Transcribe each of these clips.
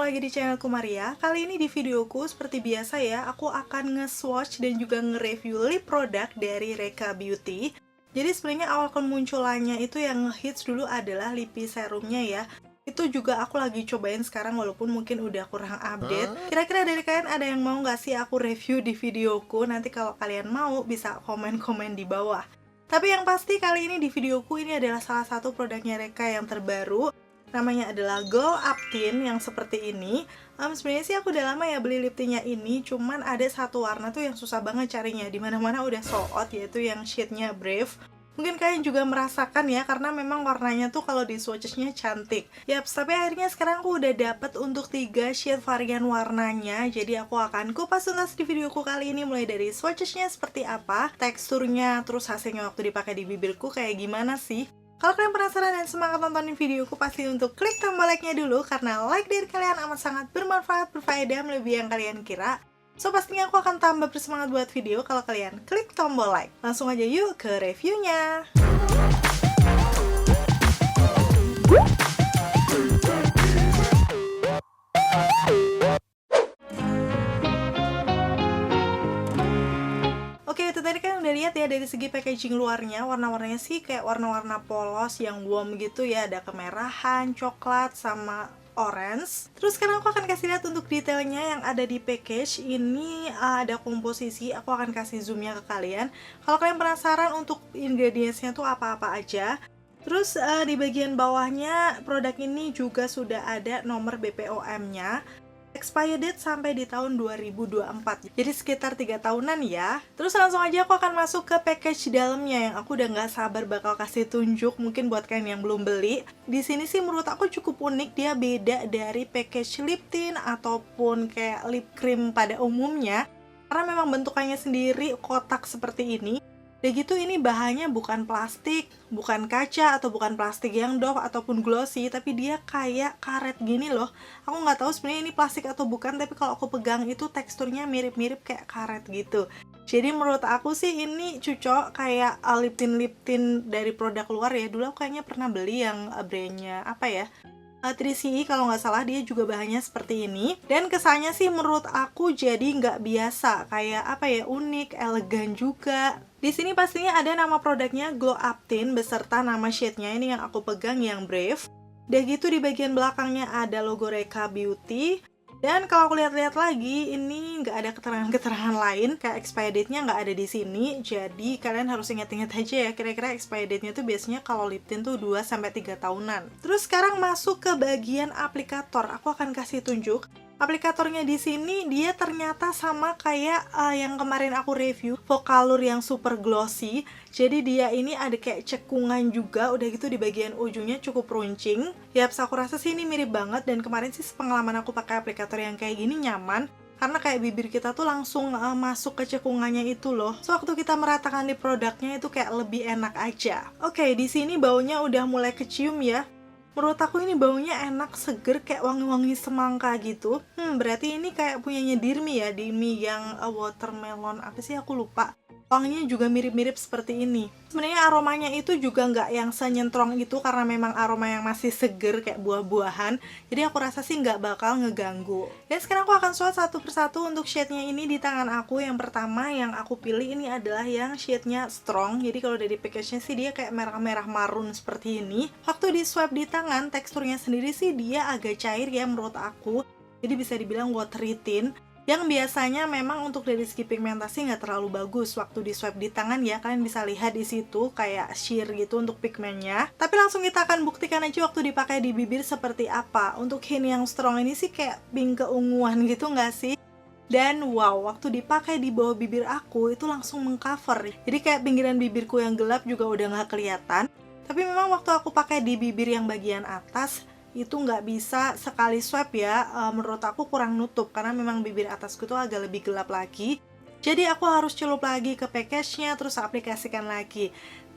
lagi di channelku Maria. Kali ini di videoku seperti biasa ya, aku akan nge-swatch dan juga nge-review lip produk dari Reka Beauty. Jadi sebenarnya awal kemunculannya itu yang ngehits dulu adalah lippy serumnya ya. Itu juga aku lagi cobain sekarang walaupun mungkin udah kurang update. Kira-kira dari kalian ada yang mau nggak sih aku review di videoku? Nanti kalau kalian mau bisa komen-komen di bawah. Tapi yang pasti kali ini di videoku ini adalah salah satu produknya Reka yang terbaru. Namanya adalah Glow Up Tint yang seperti ini. Sebenarnya sih aku udah lama ya beli lip tintnya ini, cuman ada satu warna tuh yang susah banget carinya. Dimana-mana udah sold out, yaitu yang shade-nya Brave. Mungkin kalian juga merasakan ya, karena memang warnanya tuh kalau di swatches-nya cantik. Yaps, tapi akhirnya sekarang aku udah dapet untuk 3 shade varian warnanya. Jadi aku akan kupas tuntas di videoku kali ini, mulai dari swatches-nya seperti apa, teksturnya, terus hasilnya waktu dipakai di bibirku kayak gimana sih. Kalau kalian penasaran dan semangat nontonin videoku, pasti untuk klik tombol like-nya dulu, karena like dari kalian amat sangat bermanfaat, berfaedah, melebihi yang kalian kira. So pastinya aku akan tambah bersemangat buat video kalau kalian klik tombol like. Langsung aja yuk ke reviewnya. Oke, itu tadi kan udah lihat ya dari segi packaging luarnya, warna-warnanya sih kayak warna-warna polos yang warm gitu ya, ada kemerahan, coklat, sama orange. Terus sekarang aku akan kasih lihat untuk detailnya yang ada di package ini. Ada komposisi, aku akan kasih zoomnya ke kalian. Kalau kalian penasaran untuk ingredientsnya tuh apa-apa aja. Terus di bagian bawahnya produk ini juga sudah ada nomor BPOM-nya. Expired date sampai di tahun 2024, jadi sekitar 3 tahunan ya. Terus langsung aja aku akan masuk ke package dalamnya yang aku udah nggak sabar bakal kasih tunjuk mungkin buat kalian yang belum beli. Di sini sih menurut aku cukup unik, dia beda dari package lip tint ataupun kayak lip cream pada umumnya, karena memang bentukannya sendiri kotak seperti ini. Dan gitu ini bahannya bukan plastik, bukan kaca, atau bukan plastik yang doff ataupun glossy, tapi dia kayak karet gini loh. Aku nggak tahu sebenarnya ini plastik atau bukan, tapi kalau aku pegang itu teksturnya mirip-mirip kayak karet gitu. Jadi menurut aku sih ini cocok kayak lip tint dari produk luar ya. Dulu aku kayaknya pernah beli yang brandnya apa ya, 3CE kalau nggak salah, dia juga bahannya seperti ini. Dan kesannya sih menurut aku jadi nggak biasa, kayak apa ya, unik, elegan juga. Di sini pastinya ada nama produknya Glow Up Tint beserta nama shade-nya ini yang aku pegang yang Brave. Udah gitu di bagian belakangnya ada logo Reka Beauty. Dan kalau aku lihat-lihat lagi, ini nggak ada keterangan-keterangan lain, kayak expired date-nya nggak ada di sini. Jadi kalian harus ingat-ingat aja ya, kira-kira expired date-nya tuh biasanya kalau lip tint tuh 2-3 tahunan. Terus sekarang masuk ke bagian aplikator, aku akan kasih tunjuk. Aplikatornya di sini dia ternyata sama kayak yang kemarin aku review, Vocalour yang super glossy. Jadi dia ini ada kayak cekungan juga, udah gitu di bagian ujungnya cukup runcing. Yaps, aku rasa sih ini mirip banget, dan kemarin sih pengalaman aku pakai aplikator yang kayak gini nyaman. Karena kayak bibir kita tuh langsung masuk ke cekungannya itu loh. So waktu kita meratakan di produknya itu kayak lebih enak aja. Oke, di sini baunya udah mulai kecium ya. Menurut aku ini baunya enak, seger, kayak wangi-wangi semangka gitu. Berarti ini kayak punyanya Dirmi ya, Dirmi yang watermelon, apa sih aku lupa. Wanginya juga mirip-mirip seperti ini. Sebenarnya aromanya itu juga nggak yang senyentrong itu, karena memang aroma yang masih seger kayak buah-buahan. Jadi aku rasa sih nggak bakal ngeganggu. Dan sekarang aku akan swatch satu persatu untuk shade-nya ini di tangan aku. Yang pertama yang aku pilih ini adalah yang shade-nya Strong. Jadi kalau dari package-nya sih dia kayak merah-merah marun seperti ini. Waktu di swipe di tangan, teksturnya sendiri sih dia agak cair ya menurut aku. Jadi bisa dibilang watery tint, yang biasanya memang untuk dari segi pigmentasi nggak terlalu bagus waktu di swipe di tangan ya. Kalian bisa lihat di situ kayak sheer gitu untuk pigmennya. Tapi langsung kita akan buktikan aja waktu dipakai di bibir seperti apa. Untuk hint yang Strong ini sih kayak pink keunguan gitu nggak sih? Dan wow, waktu dipakai di bawah bibir aku itu langsung mengcover. Jadi kayak pinggiran bibirku yang gelap juga udah nggak kelihatan. Tapi memang waktu aku pakai di bibir yang bagian atas, itu nggak bisa sekali swipe ya, menurut aku kurang nutup karena memang bibir atasku tuh agak lebih gelap lagi. Jadi aku harus celup lagi ke package-nya, terus aplikasikan lagi.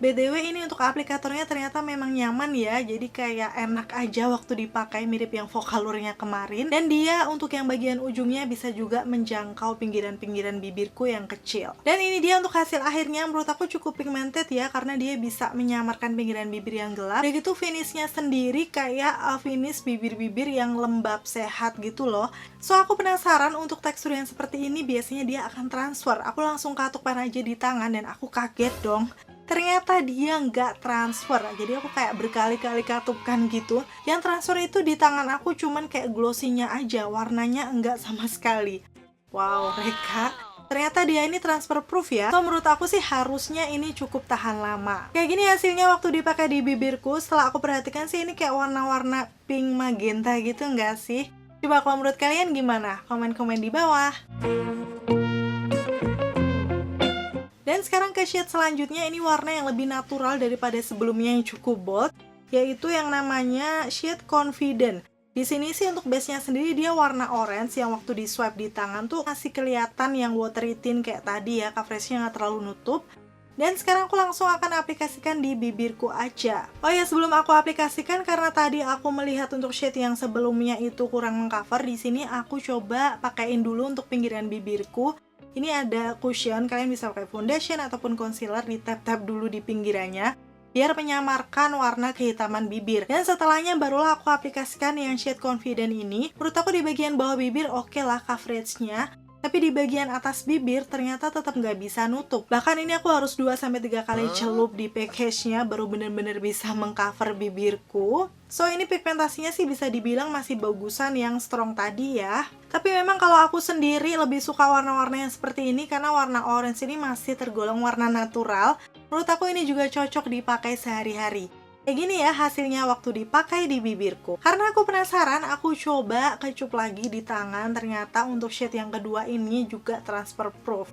BTW ini untuk aplikatornya ternyata memang nyaman ya, jadi kayak enak aja waktu dipakai, mirip yang Vocalournya kemarin. Dan dia untuk yang bagian ujungnya bisa juga menjangkau pinggiran-pinggiran bibirku yang kecil. Dan ini dia untuk hasil akhirnya, menurut aku cukup pigmented ya, karena dia bisa menyamarkan pinggiran bibir yang gelap. Dan gitu finishnya sendiri kayak finish bibir-bibir yang lembab sehat gitu loh. So aku penasaran untuk tekstur yang seperti ini biasanya dia akan transfer. Aku langsung katukkan aja di tangan dan aku kaget dong. Ternyata dia nggak transfer, jadi aku kayak berkali-kali katupkan gitu. Yang transfer itu di tangan aku cuman kayak glossy-nya aja, warnanya enggak sama sekali. Wow, Reka, ternyata dia ini transfer proof ya. So menurut aku sih harusnya ini cukup tahan lama. Kayak gini hasilnya waktu dipakai di bibirku. Setelah aku perhatikan sih ini kayak warna-warna pink magenta gitu nggak sih? Coba kalau menurut kalian gimana? Komen-komen di bawah. Dan sekarang ke shade selanjutnya, ini warna yang lebih natural daripada sebelumnya yang cukup bold, yaitu yang namanya shade Confident. Di sini sih untuk base-nya sendiri dia warna orange yang waktu di swipe di tangan tuh masih kelihatan yang watery tint kayak tadi ya, coveragenya nggak terlalu nutup. Dan sekarang aku langsung akan aplikasikan di bibirku aja. Oh ya, sebelum aku aplikasikan, karena tadi aku melihat untuk shade yang sebelumnya itu kurang mengcover, di sini aku coba pakaiin dulu untuk pinggiran bibirku. Ini ada cushion, kalian bisa pakai foundation ataupun concealer, di tap-tap dulu di pinggirannya biar menyamarkan warna kehitaman bibir. Dan setelahnya barulah aku aplikasikan yang shade Confident ini. Menurut aku di bagian bawah bibir oke lah coveragenya, tapi di bagian atas bibir ternyata tetap nggak bisa nutup. Bahkan ini aku harus 2-3 kali celup di package-nya baru bener-bener bisa mengcover bibirku. So ini pigmentasinya sih bisa dibilang masih bagusan yang strong tadi ya. Tapi memang kalau aku sendiri lebih suka warna-warna yang seperti ini karena warna orange ini masih tergolong warna natural. Menurut aku ini juga cocok dipakai sehari-hari. Kayak gini ya hasilnya waktu dipakai di bibirku. Karena aku penasaran, aku coba kecup lagi di tangan. Ternyata untuk shade yang kedua ini juga transfer proof.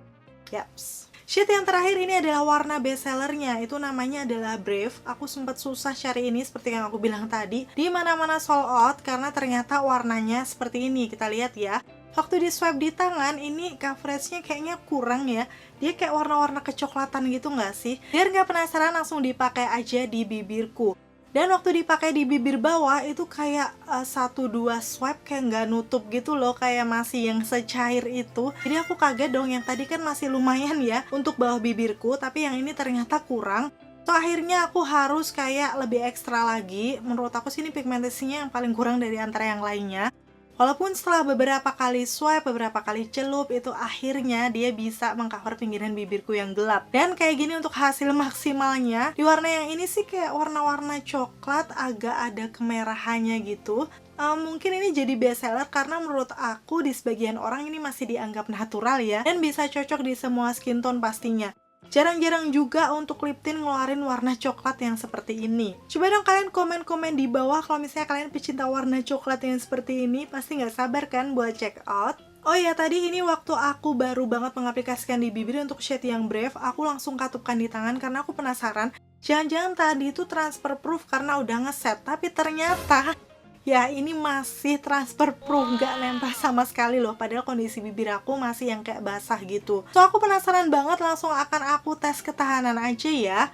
Yaps. Shade yang terakhir ini adalah warna bestsellernya, itu namanya adalah Brave. Aku sempat susah cari ini seperti yang aku bilang tadi. Di mana-mana sold out karena ternyata warnanya seperti ini. Kita lihat ya. Waktu di swipe di tangan, ini coveragenya kayaknya kurang ya. Dia kayak warna-warna kecoklatan gitu nggak sih? Biar nggak penasaran langsung dipakai aja di bibirku. Dan waktu dipakai di bibir bawah itu kayak 1-2 swipe kayak nggak nutup gitu loh, kayak masih yang secair itu. Jadi aku kaget dong, yang tadi kan masih lumayan ya untuk bawah bibirku, tapi yang ini ternyata kurang. So akhirnya aku harus kayak lebih ekstra lagi. Menurut aku sih ini pigmentasinya yang paling kurang dari antara yang lainnya. Walaupun setelah beberapa kali swipe, beberapa kali celup, itu akhirnya dia bisa mengcover pinggiran bibirku yang gelap. Dan kayak gini untuk hasil maksimalnya. Di warna yang ini sih kayak warna-warna coklat, agak ada kemerahannya gitu. Mungkin ini jadi best seller karena menurut aku di sebagian orang ini masih dianggap natural ya. Dan bisa cocok di semua skin tone pastinya. Jarang-jarang juga untuk lip tint ngeluarin warna coklat yang seperti ini. Coba dong kalian komen-komen di bawah kalau misalnya kalian pecinta warna coklat yang seperti ini. Pasti nggak sabar kan buat check out. Oh ya, tadi ini waktu aku baru banget mengaplikasikan di bibir untuk shade yang Brave, aku langsung katupkan di tangan karena aku penasaran. Jangan-jangan tadi itu transfer proof karena udah ngeset, tapi ternyata ya ini masih transfer proof, nggak nempel sama sekali loh. Padahal kondisi bibir aku masih yang kayak basah gitu. So aku penasaran banget, langsung akan aku tes ketahanan aja ya.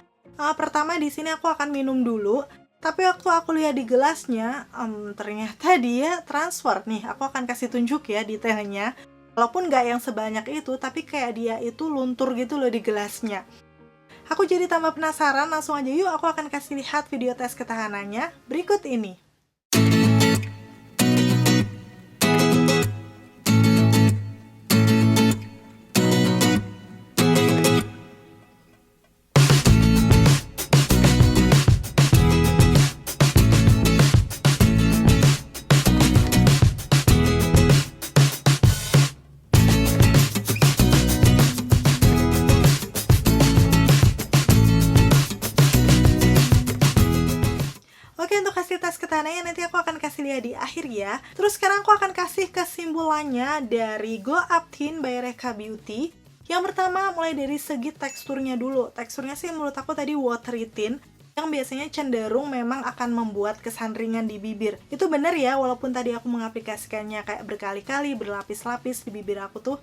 Pertama di sini aku akan minum dulu. Tapi waktu aku lihat di gelasnya, ternyata dia transfer nih. Aku akan kasih tunjuk ya detailnya. Walaupun nggak yang sebanyak itu, tapi kayak dia itu luntur gitu loh di gelasnya. Aku jadi tambah penasaran, langsung aja yuk aku akan kasih lihat video tes ketahanannya berikut ini. Oke, untuk hasil tes ketahanannya nanti aku akan kasih lihat di akhir ya. Terus sekarang aku akan kasih kesimpulannya dari Glow Up Tint by Reka Beauty. Yang pertama, mulai dari segi teksturnya dulu. Teksturnya sih menurut aku tadi watery tint, yang biasanya cenderung memang akan membuat kesan ringan di bibir. Itu bener ya, walaupun tadi aku mengaplikasikannya kayak berkali-kali, berlapis-lapis di bibir aku tuh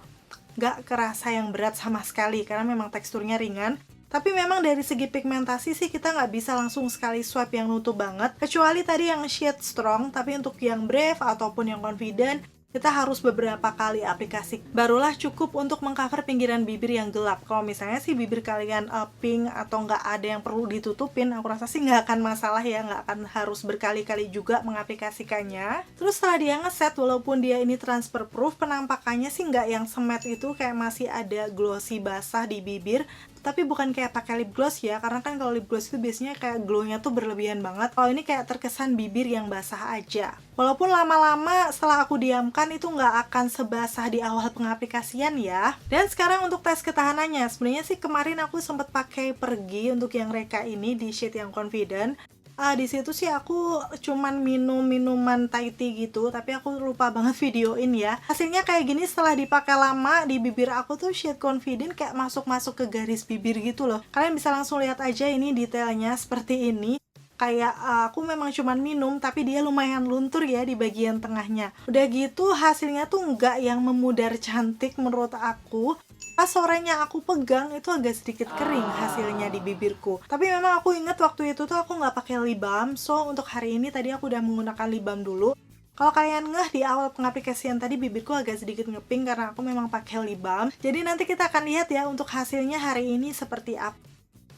gak kerasa yang berat sama sekali, karena memang teksturnya ringan. Tapi memang dari segi pigmentasi sih kita nggak bisa langsung sekali swipe yang nutup banget, kecuali tadi yang shade strong. Tapi untuk yang brave ataupun yang confident, kita harus beberapa kali aplikasi, barulah cukup untuk mengcover pinggiran bibir yang gelap. Kalau misalnya sih bibir kalian pink atau nggak ada yang perlu ditutupin, aku rasa sih nggak akan masalah ya, nggak akan harus berkali-kali juga mengaplikasikannya. Terus setelah dia ngeset, walaupun dia ini transfer proof, penampakannya sih nggak yang semet itu, kayak masih ada glossy basah di bibir. Tapi bukan kayak pakai lip gloss ya, karena kan kalau lip gloss itu biasanya kayak glow-nya tuh berlebihan banget. Kalau ini kayak terkesan bibir yang basah aja. Walaupun lama-lama setelah aku diamkan itu nggak akan sebasah di awal pengaplikasian ya. Dan sekarang untuk tes ketahanannya, sebenarnya sih kemarin aku sempat pakai Pergi untuk yang Reka ini di shade yang confident. Di situ sih aku cuman minum minuman Thai tea gitu, tapi aku lupa banget videoin ya. Hasilnya kayak gini setelah dipakai lama di bibir aku tuh shade confident kayak masuk-masuk ke garis bibir gitu loh. Kalian bisa langsung lihat aja ini detailnya seperti ini. Kayak aku memang cuman minum, tapi dia lumayan luntur ya di bagian tengahnya. Udah gitu hasilnya tuh nggak yang memudar cantik menurut aku. Pas sorenya aku pegang itu agak sedikit kering hasilnya di bibirku. Tapi memang aku inget waktu itu tuh aku nggak pakai lip balm. So untuk hari ini tadi aku udah menggunakan lip balm dulu. Kalau kalian ngeh di awal pengaplikasian tadi bibirku agak sedikit ngeping karena aku memang pakai lip balm. Jadi nanti kita akan lihat ya untuk hasilnya hari ini seperti apa.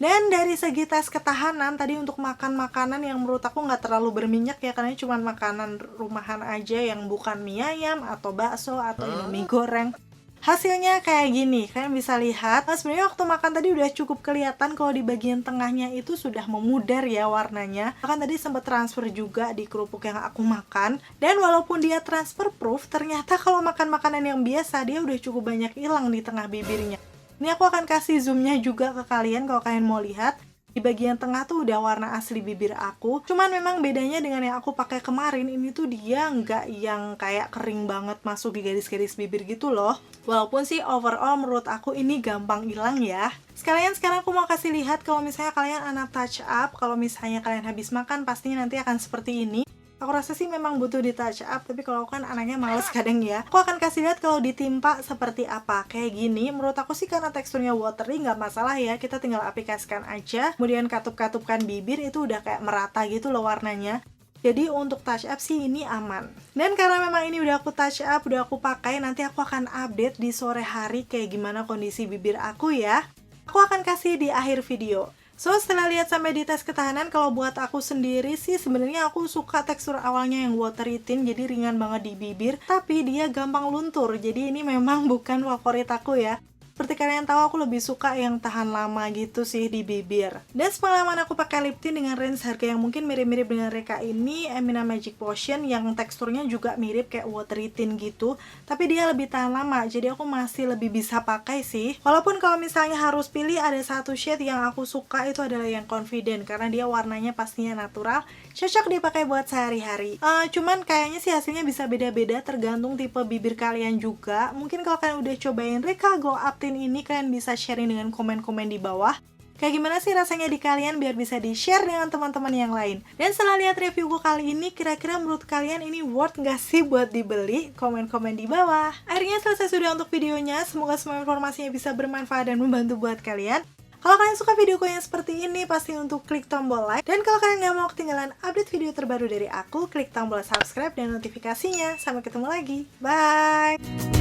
Dan dari segi tes ketahanan tadi untuk makan makanan yang menurut aku nggak terlalu berminyak ya, karena cuma makanan rumahan aja yang bukan mie ayam atau bakso atau indomie goreng. Hasilnya kayak gini, kalian bisa lihat. Nah, sebenarnya waktu makan tadi udah cukup kelihatan kalau di bagian tengahnya itu sudah memudar ya warnanya. Bahkan tadi sempat transfer juga di kerupuk yang aku makan. Dan walaupun dia transfer proof, ternyata kalau makan makanan yang biasa dia udah cukup banyak hilang di tengah bibirnya. Ini aku akan kasih zoomnya juga ke kalian kalau kalian mau lihat. Di bagian tengah tuh udah warna asli bibir aku. Cuman memang bedanya dengan yang aku pakai kemarin, ini tuh dia nggak yang kayak kering banget masuk di garis-garis bibir gitu loh. Walaupun sih overall menurut aku ini gampang hilang ya. Sekalian sekarang aku mau kasih lihat kalau misalnya kalian anak touch up, kalau misalnya kalian habis makan pastinya nanti akan seperti ini. Aku rasa sih memang butuh di touch up, tapi kalau aku kan anaknya males kadang ya. Aku akan kasih lihat kalau ditimpa seperti apa. Kayak gini, menurut aku sih karena teksturnya watery nggak masalah ya. Kita tinggal aplikasikan aja, kemudian katup-katupkan bibir itu udah kayak merata gitu loh warnanya. Jadi untuk touch up sih ini aman. Dan karena memang ini udah aku touch up, udah aku pakai, nanti aku akan update di sore hari kayak gimana kondisi bibir aku ya. Aku akan kasih di akhir video. So, setelah lihat sampai di tes ketahanan, kalau buat aku sendiri sih sebenarnya aku suka tekstur awalnya yang watery thin, jadi ringan banget di bibir, tapi dia gampang luntur. Jadi ini memang bukan favorit aku ya. Seperti kalian tahu, aku lebih suka yang tahan lama gitu sih di bibir. Dan sepengalaman aku pakai lip tint dengan range harga yang mungkin mirip-mirip dengan Reka ini, Emina Magic Potion, yang teksturnya juga mirip kayak watery tint gitu, tapi dia lebih tahan lama, jadi aku masih lebih bisa pakai sih. Walaupun kalau misalnya harus pilih, ada satu shade yang aku suka, itu adalah yang confident, karena dia warnanya pastinya natural, cocok dipakai buat sehari-hari. Cuman kayaknya sih hasilnya bisa beda-beda tergantung tipe bibir kalian juga. Mungkin kalau kalian udah cobain Reka Glow Up Tint ini, kalian bisa sharing dengan komen-komen di bawah. Kayak gimana sih rasanya di kalian biar bisa di-share dengan teman-teman yang lain. Dan setelah lihat review gue kali ini, kira-kira menurut kalian ini worth nggak sih buat dibeli? Komen-komen di bawah. Akhirnya selesai sudah untuk videonya. Semoga semua informasinya bisa bermanfaat dan membantu buat kalian. Kalau kalian suka videoku yang seperti ini, pasti untuk klik tombol like. Dan kalau kalian nggak mau ketinggalan update video terbaru dari aku, klik tombol subscribe dan notifikasinya. Sampai ketemu lagi. Bye!